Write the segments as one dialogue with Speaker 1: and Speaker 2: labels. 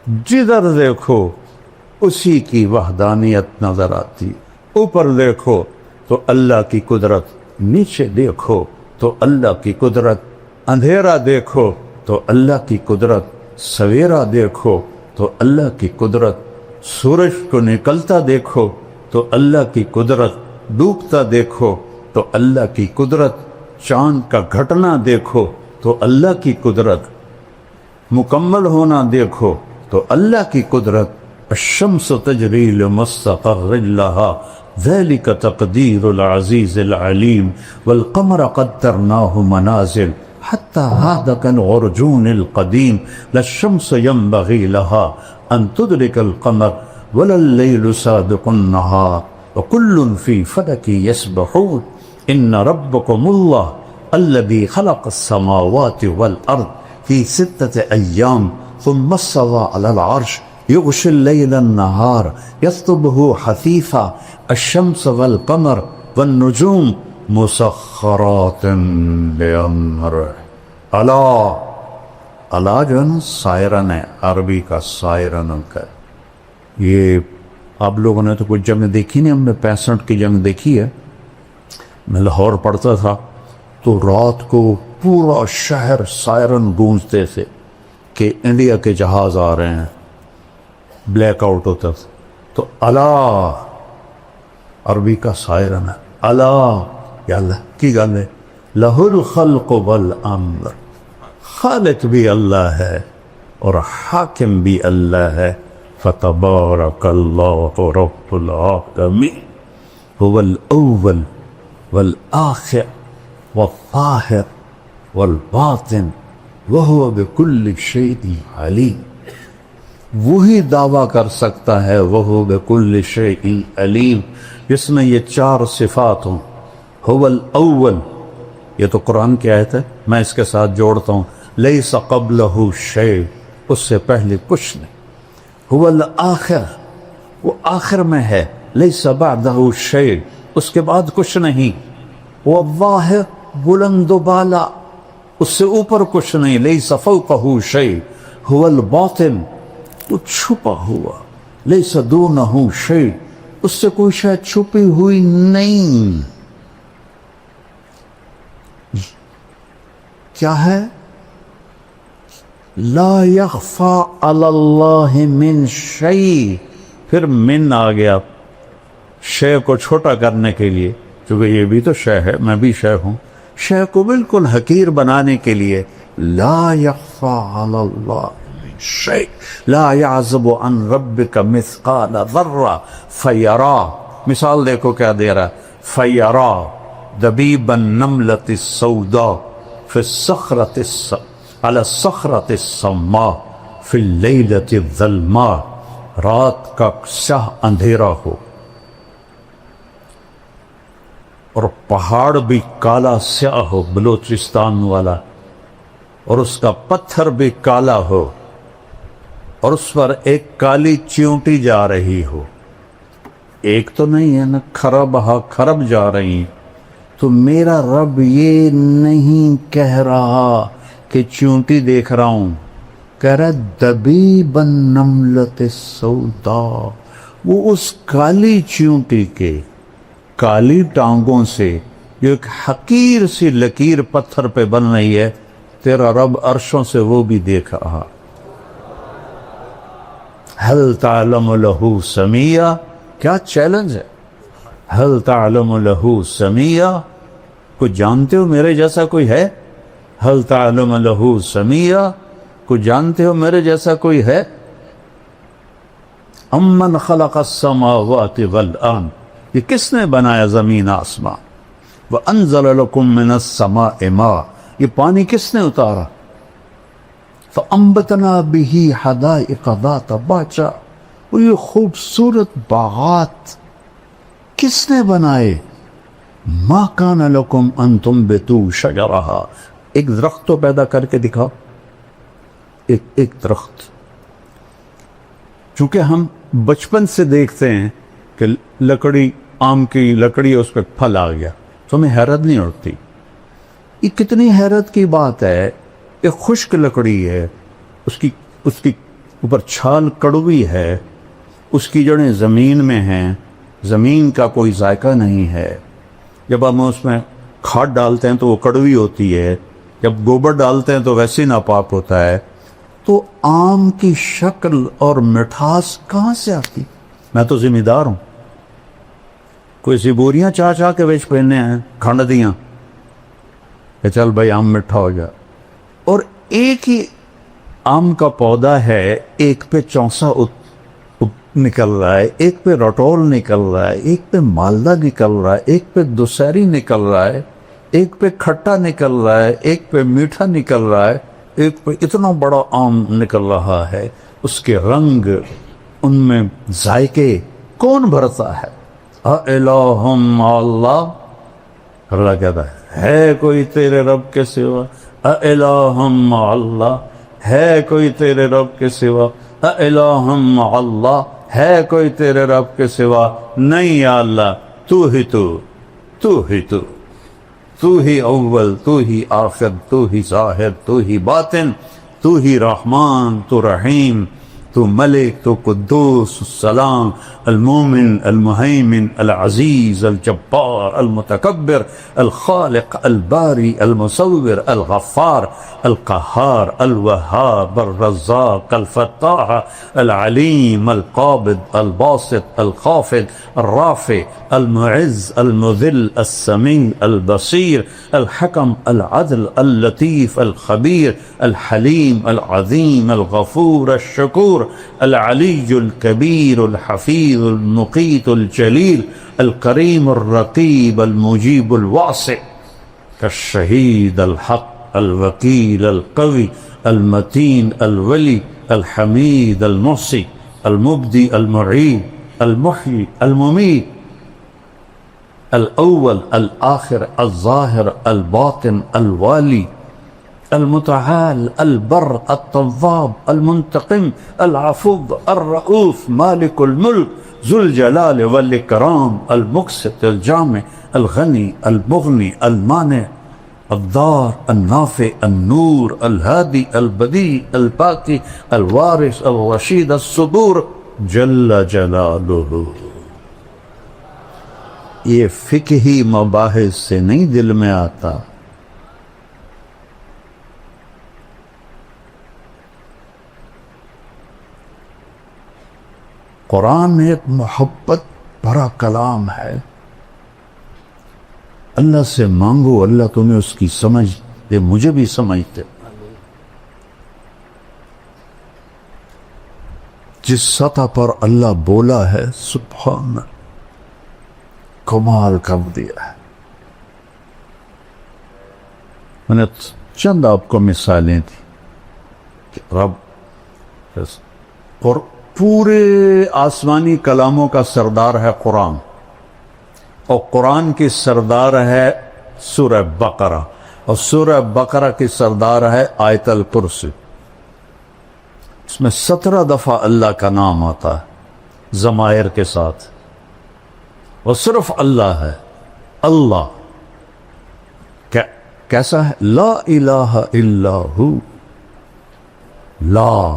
Speaker 1: जिधर देखो उसी की वहदानियत नजर आती। ऊपर देखो तो अल्लाह की कुदरत, नीचे देखो तो अल्लाह की कुदरत, अंधेरा देखो तो अल्लाह की कुदरत, सवेरा देखो तो अल्लाह की कुदरत, सूरज को निकलता देखो तो अल्लाह की कुदरत, डूबता देखो तो अल्लाह की कुदरत, चांद का घटना देखो तो अल्लाह की कुदरत, मुकम्मल होना देखो तो अल्लाह की कुदरत। अश्शम्स तजरी लिमुस्तक़र्रिन लहा ज़ालिका तक़दीरुल अज़ीज़िल अलीम वल क़मर क़द्दरनाहु मनाज़िल हत्ता हादा कल उर्जूनिल क़दीम लश्शम्स यंबग़ी लहा अन तुदरिकल क़मर वलल लैलु साबिक़ुन नहार व कुल्लुन फ़ी फ़लकिन यस्बहून इन्न रब्बकुमुल्लाह अल्लज़ी ख़लक़स समावाति वल अर्द फ़ी सित्तति अय्याम ثم استوى على العرش يغشي الليل النهار يطلبه حثيثا الشمس والقمر والنجوم مسخرات بأمره अला जो है ना सायरन है, अरबी का सायरन का। ये आप लोगों ने तो कुछ जंग देखी नहीं, हमने 65 की जंग देखी है। मैं लाहौर पढ़ता था तो रात को पूरा शहर सायरन गूंजते थे कि इंडिया के जहाज आ रहे हैं, ब्लैक आउट होता था। तो अला अरबी का सायरन है, अला या अल्लाह की गल है, लहुल खल्क़ वल अम्र, खालिक भी अल्लाह है और हाकिम भी अल्लाह है। फतबारकल्लाहु रब्बुल आलमीन हुवल अव्वल वल आखिर वल ज़ाहिर वल बातिन वहुव बिकुल्लि शैइन अलीम। वही दावा कर सकता है वहुव बिकुल्लि शैइन अलीम, जिसमें ये 4 सिफात हों। हुवल अव्वल, ये तो कुरान की आयत है, मैं इसके साथ जोड़ता हूँ, लैसा क़ब्लहु शै, उससे पहले कुछ नहीं। हुवल आखिर, वो आखिर में है, लैसा बअदहु शै, उसके बाद कुछ नहीं। वो ज़ाहिर, बुलंद बाला, उससे ऊपर कुछ नहीं। लैसा फ़ौक़हु शै। हुवल बातिन, वो छुपा हुआ, लैसा दूनहु शै, उससे कोई शय छुपी हुई नहीं। क्या है? ला यख़फ़ा अलल्लाहि मिन शै, फिर मिन आ गया शय को छोटा करने के लिए, क्योंकि ये भी तो शय है, मैं भी शय हूँ। शय को बिल्कुल हकीर बनाने के लिए ला यख़फ़ा अलल्लाहि मिन शै, ला यअज़ुबु अन रब्बिका मिस्क़ाल ज़र्रा फ़यरा। मिसाल देखो क्या दे रहा है, फ़यरा दबीबन नमलति सौदा फ़ि सख़रति अला सख़रति सम्मा फ़िल लैलति ज़ल्मा, रात का स्याह अंधेरा हो और पहाड़ भी काला स्याह हो, बलूचिस्तान वाला, और उसका पत्थर भी काला हो और उस पर एक काली चींटी जा रही हो। एक तो नहीं है ना, खरब जा रही। तो मेरा रब ये नहीं कह रहा कि चींटी देख रहा हूं, कह रहा दबीबन नमलते सौदा, वो उस काली चींटी के काली टांगों से जो एक हकीर सी लकीर पत्थर पे बन रही है, तेरा रब अर्शों से वो भी देख रहा। हल तालम लहू समिया, क्या चैलेंज है। हल तालम लहू समिया, कुछ जानते हो मेरे जैसा कोई है? हल तालम लहू समिया, कुछ जानते हो मेरे जैसा कोई है? अम्मन खलक़स समावाति वल अर्द, ये किसने बनाया ज़मीन आसमां? व अंज़ल लकुम मिनस समाइ मा, ये पानी किसने उतारा? फ़अंबतना बिही हदाइक़ ज़ात बहजा, और ये खूबसूरत बागात किसने बनाए? मा कान लकुम अन तुंबितू शजरहा, एक दरख्त तो पैदा करके दिखाओ, एक दरख्त। चूंकि हम बचपन से देखते हैं कि लकड़ी, आम की लकड़ी है, उस पर फल आ गया, तो हमें हैरत नहीं उठती। ये कितनी हैरत की बात है, एक खुश्क लकड़ी है, उसकी اوپر چھال کڑوی ہے، اس کی جڑیں زمین میں ہیں، زمین کا کوئی ذائقہ نہیں ہے۔ جب ہم اس میں کھاد ڈالتے ہیں تو وہ کڑوی ہوتی ہے، جب گوبر ڈالتے ہیں تو ویسے ناپاک ہوتا ہے۔ تو آم کی شکل اور مٹھاس کہاں سے آتی؟ میں تو ذمہ دار ہوں، کوئی سی بوریاں چاہ چاہ کے بیچ پہنے ہیں کھنڈ دیاں کہ چل بھائی آم مٹھا ہو جائے۔ اور ایک ہی آم کا پودا ہے، ایک پہ چونسا نکل رہا ہے، ایک پہ رٹول نکل رہا ہے، ایک پہ مالدہ نکل رہا ہے، ایک پہ دوسری نکل رہا ہے، ایک پہ کھٹا نکل رہا ہے، ایک پہ میٹھا نکل رہا ہے، ایک پہ اتنا بڑا آم نکل رہا ہے۔ اس کے رنگ، ان میں ذائقے کون بھرتا ہے؟ اَإِلَٰهٌ مَّعَ اللَّهِ، اللہ کہتا ہے کوئی تیرے رب کے سوا؟ اَإِلَٰهٌ مَّعَ اللَّهِ، ہے کوئی تیرے رب کے سوا؟ اَإِلَٰهٌ مَّعَ اللَّهِ، ہے کوئی تیرے رب کے سوا؟ نہیں یا اللہ، تو ہی تو ہی اول، تو ہی آخر، تو ہی ظاہر، تو ہی باطن، تو ہی رحمان، تو رحیم، تو ملک، تو قدوس، السلام، المومن، المہیمن، العزیز، الجبار، المتکبر، الخالق، الباری، المصور، الغفار، القہار، الوہاب، الرزاق، الفتاح، العلیم، القابض، الباسط، الخافض، الرافع، المعز، المذل، السمیع، البصیر، الحکم، العدل، اللطیف، الخبیر، الحلیم، العظیم، الغفور، الشکور، العلی الکبیر، الحفیظ، المقیت، الجلیل، الکریم، الرقیب، المجیب، الواسع، الشہید، الحق، الوکیل، القوی، المتین، الولی، الحمید، المحصی، المبدی، المعید، المحیی، الممیت، الاول، الآخر، الظاہر، الباطن، الوالی، المتعال، البر، التواب، المنتقم، العفو، الرؤوف، مالک الملک، ذو الجلال والاکرام، المقسط، الجامع، الغنی، المغنی، المانع، الضار، النافع، النور، الہادی، البدیع، الباقی، الوارث، الرشید، الصبور، جل جلالہ۔ یہ فقہی مباحث سے نہیں دل میں آتا، قرآن ایک محبت بھرا کلام ہے۔ اللہ سے مانگو، اللہ تمہیں اس کی سمجھ دے، مجھے بھی سمجھ دے۔ جس سطح پر اللہ بولا ہے، سبحان اللہ، کمال کر دیا ہے۔ میں نے چند آپ کو مثالیں دی کہ رب اور پورے آسمانی کلاموں کا سردار ہے قرآن، اور قرآن کی سردار ہے سورہ بقرہ، اور سورہ بقرہ کی سردار ہے آیت الکرسی۔ اس میں 17 دفعہ اللہ کا نام آتا ہے ضمائر کے ساتھ، اور صرف اللہ ہے۔ اللہ کیسا ہے؟ لا الہ الا ہو، لا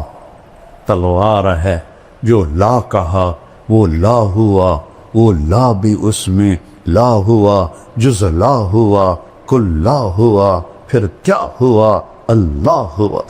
Speaker 1: تلوار ہے، جو لا کہا وہ لا ہوا، وہ لا بھی اس میں لا ہوا، جز لا ہوا، کل لا ہوا، پھر کیا ہوا؟ اللہ ہوا۔